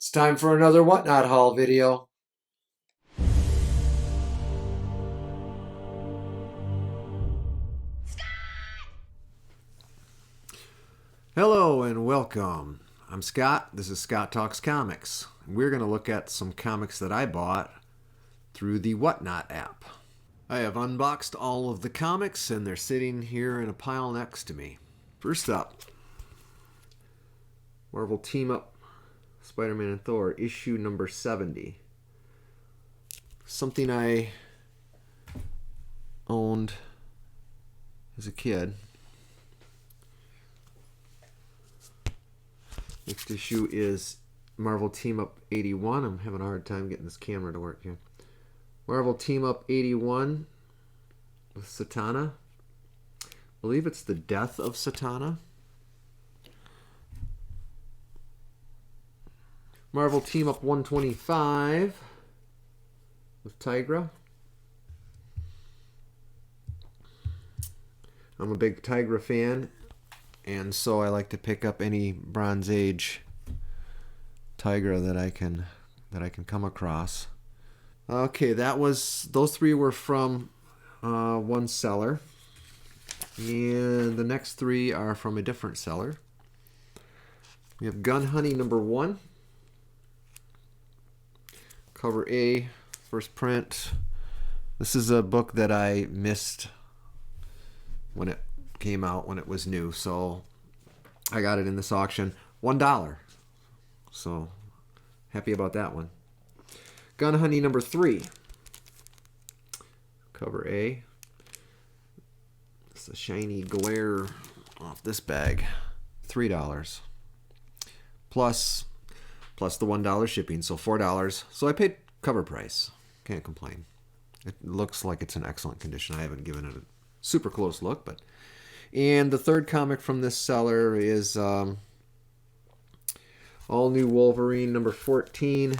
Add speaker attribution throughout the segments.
Speaker 1: It's time for another Whatnot haul video. Hello and welcome. I'm Scott. This is Scott Talks Comics. We're going to look at some comics that I bought through the Whatnot app. I have unboxed all of the comics and they're sitting here in a pile next to me. First up, Marvel Team Up Spider-Man and Thor, issue number 70. Something I owned as a kid. Next issue is Marvel Team Up 81. I'm having a hard time getting this camera to work here. Marvel Team Up 81 with Satana. I believe it's the death of Satana. Marvel Team Up 125 with Tigra. I'm a big Tigra fan, and so I like to pick up any Bronze Age Tigra that I can come across. Okay, those three were from one seller, and the next three are from a different seller. We have Gun Honey number 1. Cover A, first print. This is a book that I missed when it came out, when it was new, so I got it in this auction. $1. So happy about that one. Gun Honey number 3. Cover A. It's a shiny glare off this bag. $3. Plus the $1 shipping, so $4. So I paid cover price. Can't complain. It looks like it's in excellent condition. I haven't given it a super close look, but. And the third comic from this seller is all new Wolverine number 14.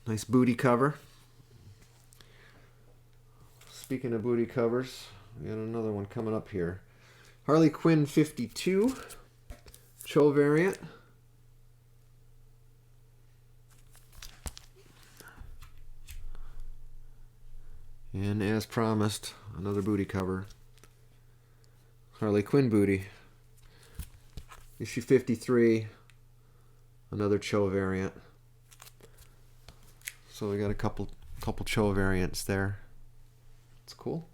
Speaker 1: Nice booty cover. Speaking of booty covers, we got another one coming up here. Harley Quinn 52, Cho variant. And as promised, another booty cover. Harley Quinn booty. Issue 53, another Cho variant. So we got a couple Cho variants there. It's cool.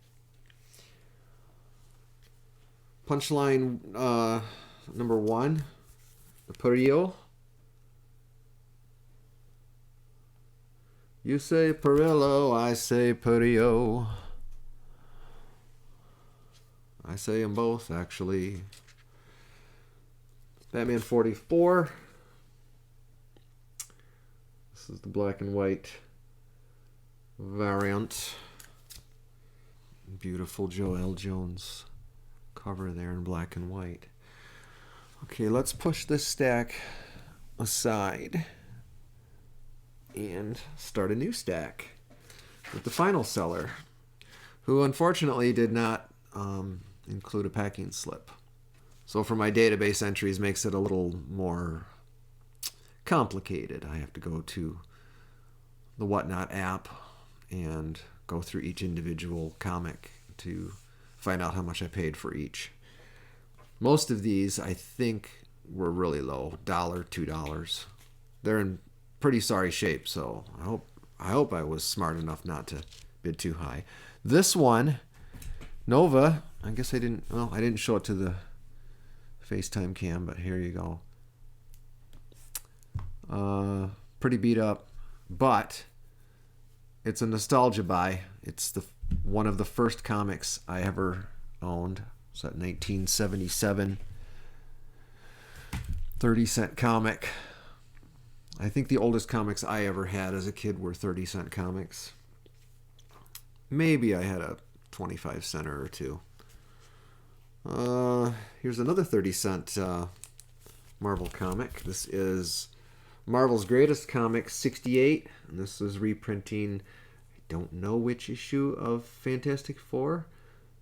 Speaker 1: Punchline number 1, the Perillo. You say Perillo, I say Perillo. I say them both, actually. Batman 44. This is the black and white variant. Beautiful Joel Jones cover there in black and white. Okay, let's push this stack aside and start a new stack with the final seller, who unfortunately did not include a packing slip. So for my database entries, makes it a little more complicated. I have to go to the Whatnot app and go through each individual comic to find out how much I paid for each. Most of these, I think, were really low, $1, $2. They're in pretty sorry shape, so I hope I was smart enough not to bid too high. This one, Nova, I guess I didn't show it to the FaceTime cam, but here you go. Pretty beat up, but it's a nostalgia buy. It's one of the first comics I ever owned. It's that 1977 30-cent comic. I think the oldest comics I ever had as a kid were 30-cent comics. Maybe I had a 25-center or two. Here's another 30-cent Marvel comic. This is Marvel's Greatest Comics 68, and this is reprinting don't know which issue of Fantastic Four,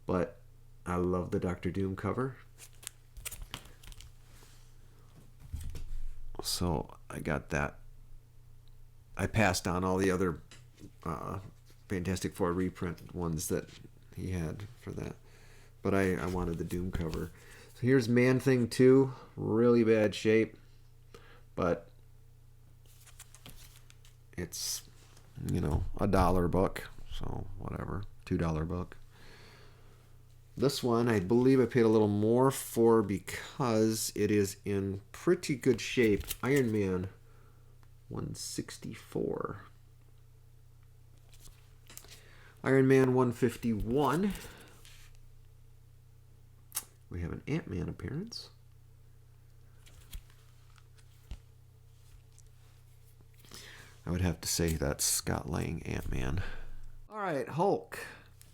Speaker 1: but I love the Doctor Doom cover. So I got that. I passed on all the other Fantastic Four reprint ones that he had for that. But I wanted the Doom cover. So here's Man-Thing 2. Really bad shape. But it's, you know, $1 book. So whatever. $2 book. This one, I believe I paid a little more for because it is in pretty good shape. Iron Man 164. Iron Man 151. We have an Ant-Man appearance. I would have to say that's Scott Lang Ant-Man. All right, Hulk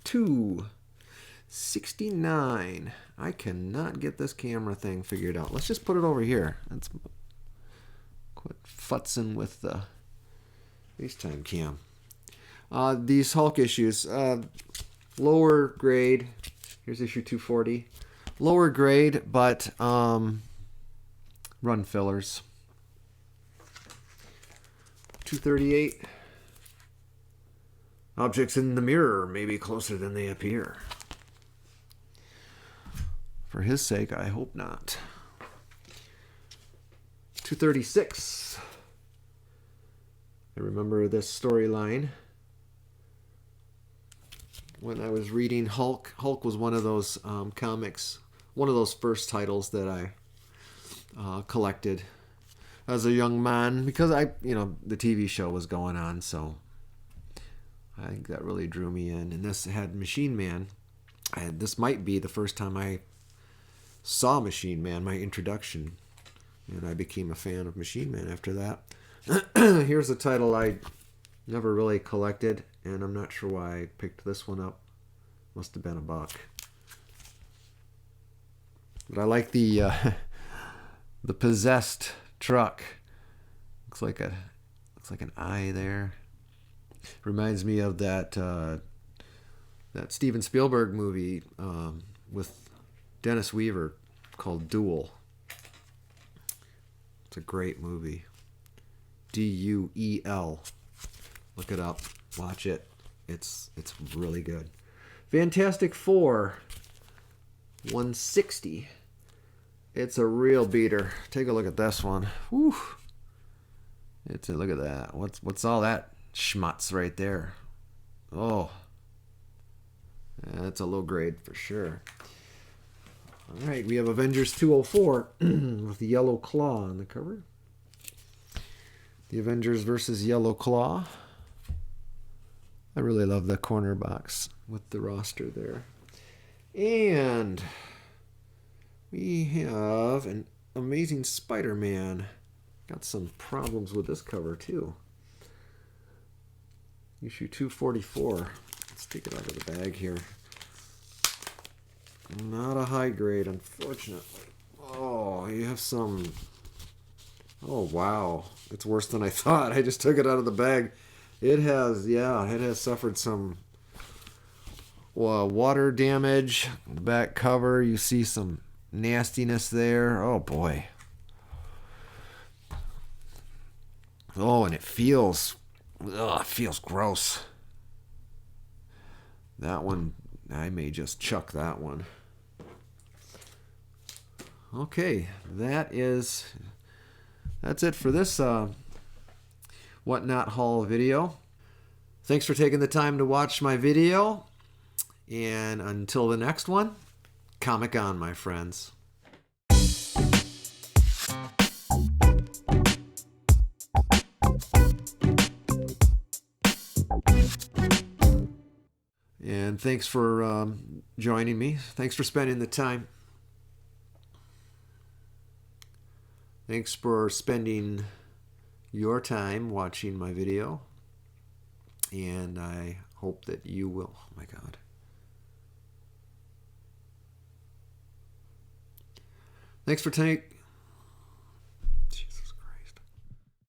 Speaker 1: 269. I cannot get this camera thing figured out. Let's just put it over here. Let's quit futzing with the FaceTime cam. These Hulk issues, lower grade. Here's issue 240. Lower grade, but run fillers. 238. Objects in the mirror may be closer than they appear. For his sake, I hope not. 236. I remember this storyline. When I was reading Hulk, Hulk was one of those comics, one of those first titles that I collected as a young man because the TV show was going on, so I think that really drew me in. And this had Machine Man. This might be the first time I saw Machine Man, my introduction, and I became a fan of Machine Man after that. Here's a title I never really collected, and I'm not sure why I picked this one up. Must have been $1. But I like the possessed truck. Looks like an eye there. Reminds me of that Steven Spielberg movie with Dennis Weaver called Duel. It's a great movie. Duel. Look it up. Watch it. It's really good. Fantastic Four 160. It's a real beater. Take a look at this one. Whew. Look at that. What's all that schmutz right there? Oh. That's a low grade for sure. All right, we have Avengers 204 with the Yellow Claw on the cover. The Avengers versus Yellow Claw. I really love the corner box with the roster there. And we have an Amazing Spider-Man. Got some problems with this cover too. Issue 244. Let's take it out of the bag here. Not a high grade, unfortunately. Oh, you have some... Oh, wow. It's worse than I thought. I just took it out of the bag. It has suffered some water damage. The back cover, you see some nastiness there. Oh, boy. Oh, and it feels gross. That one, I may just chuck that one. Okay, that's it for this Whatnot Haul video. Thanks for taking the time to watch my video. And until the next one, comic on, my friends. And thanks for joining me. Thanks for spending the time. Thanks for spending your time watching my video. And I hope that you will. Oh my God. Thanks for